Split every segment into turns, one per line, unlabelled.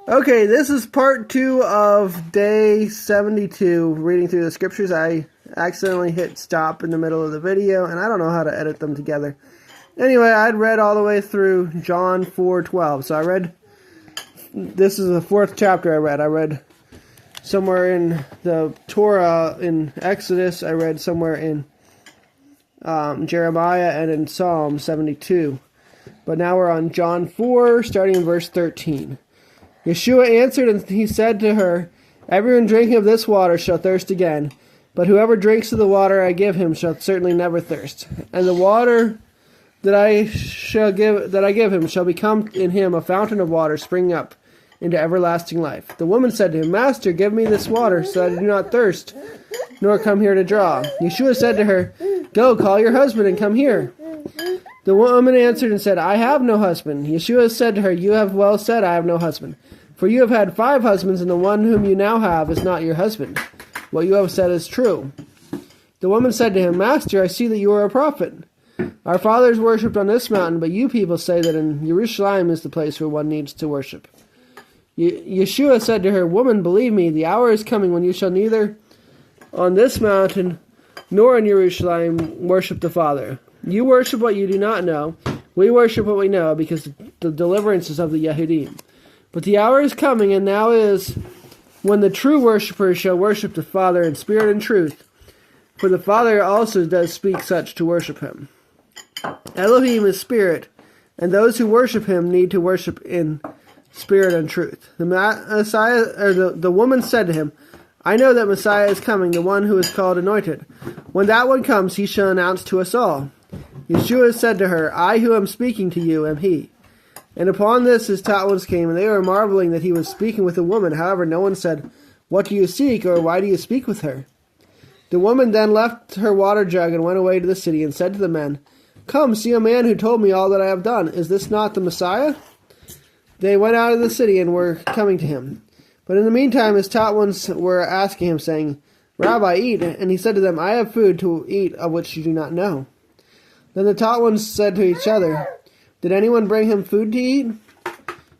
Okay, this is part 2 of day 72, reading through the scriptures. I accidentally hit stop in the middle of the video, and I don't know how to edit them together. Anyway, I'd read all the way through John 4:12. So this is the 4th chapter I read. I read somewhere in the Torah in Exodus. I read somewhere in Jeremiah and in Psalm 72. But now we're on John 4, starting in verse 13. Yeshua answered, and he said to her, "Everyone drinking of this water shall thirst again, but whoever drinks of the water I give him shall certainly never thirst. And the water that I give him shall become in him a fountain of water springing up into everlasting life." The woman said to him, "Master, give me this water, so that I do not thirst, nor come here to draw." Yeshua said to her, "Go, call your husband and come here." The woman answered and said, "I have no husband." Yeshua said to her, "You have well said, I have no husband. For you have had 5 husbands, and the one whom you now have is not your husband. What you have said is true." The woman said to him, "Master, I see that you are a prophet. Our fathers worshipped on this mountain, but you people say that in Jerusalem is the place where one needs to worship." Yeshua said to her, "Woman, believe me, the hour is coming when you shall neither on this mountain nor in Jerusalem worship the Father. You worship what you do not know. We worship what we know, because the deliverance is of the Yehudim. But the hour is coming, and now is, when the true worshippers shall worship the Father in spirit and truth. For the Father also does speak such to worship him. Elohim is spirit, and those who worship him need to worship in spirit and truth." The woman said to him, "I know that Messiah is coming, the one who is called Anointed. When that one comes, he shall announce to us all." Yeshua said to her, "I who am speaking to you am he." And upon this his taught ones came, and they were marveling that he was speaking with a woman. However, no one said, "What do you seek?" or "Why do you speak with her?" The woman then left her water jug and went away to the city and said to the men, "Come, see a man who told me all that I have done. Is this not the Messiah?" They went out of the city and were coming to him. But in the meantime his taught ones were asking him, saying, "Rabbi, eat." And he said to them, "I have food to eat of which you do not know." Then the taught ones said to each other, "Did anyone bring him food to eat?"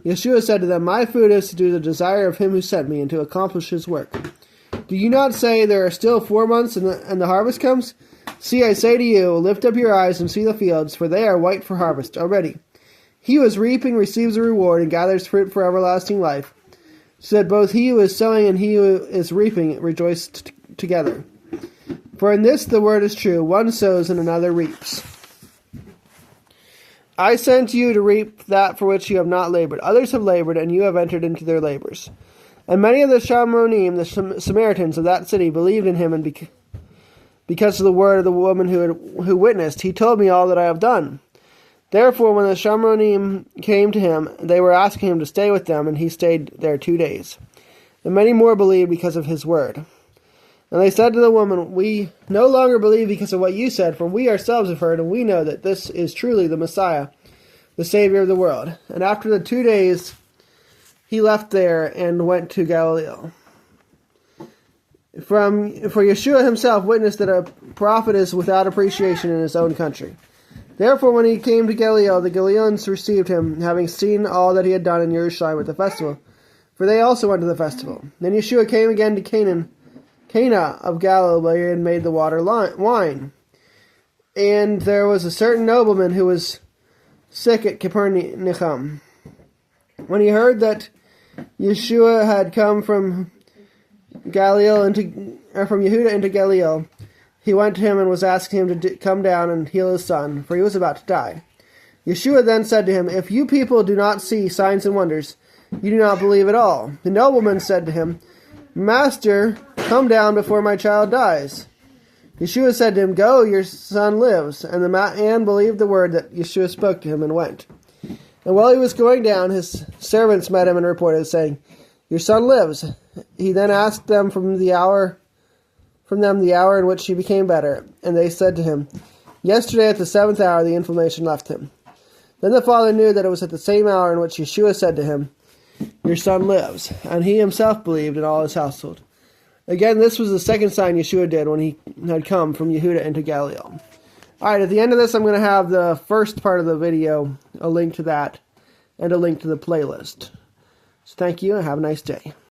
Yeshua said to them, "My food is to do the desire of him who sent me and to accomplish his work. Do you not say there are still 4 months and the harvest comes? See, I say to you, lift up your eyes and see the fields, for they are white for harvest already. He who is reaping receives a reward and gathers fruit for everlasting life, so that both he who is sowing and he who is reaping rejoice together. For in this the word is true, one sows and another reaps. I sent you to reap that for which you have not labored. Others have labored, and you have entered into their labors." And many of the Shamronim, the Samaritans of that city, believed in him, and because of the word of the woman who witnessed, "He told me all that I have done." Therefore, when the Shamronim came to him, they were asking him to stay with them, and he stayed there 2 days. And many more believed because of his word. And they said to the woman, "We no longer believe because of what you said, for we ourselves have heard, and we know that this is truly the Messiah, the Savior of the world." And after the 2 days, he left there and went to Galilee. For Yeshua himself witnessed that a prophet is without appreciation in his own country. Therefore, when he came to Galilee, the Galileans received him, having seen all that he had done in Jerusalem at the festival, for they also went to the festival. Then Yeshua came again to Cana of Galilee, where he had made the water wine. And there was a certain nobleman who was sick at Capernaum. When he heard that Yeshua had come from Yehuda into Galilee, he went to him and was asking him to come down and heal his son, for he was about to die. Yeshua then said to him, "If you people do not see signs and wonders, you do not believe at all." The nobleman said to him, "Master, come down before my child dies." Yeshua said to him, "Go, your son lives." And the man believed the word that Yeshua spoke to him and went. And while he was going down, his servants met him and reported, saying, "Your son lives." He then asked them from them the hour in which he became better. And they said to him, "Yesterday at the 7th hour the inflammation left him." Then the father knew that it was at the same hour in which Yeshua said to him, "Your son lives." And he himself believed, and all his household. Again, this was the second sign Yeshua did when he had come from Yehuda into Galilee. Alright, at the end of this I'm going to have the first part of the video, a link to that, and a link to the playlist. So thank you and have a nice day.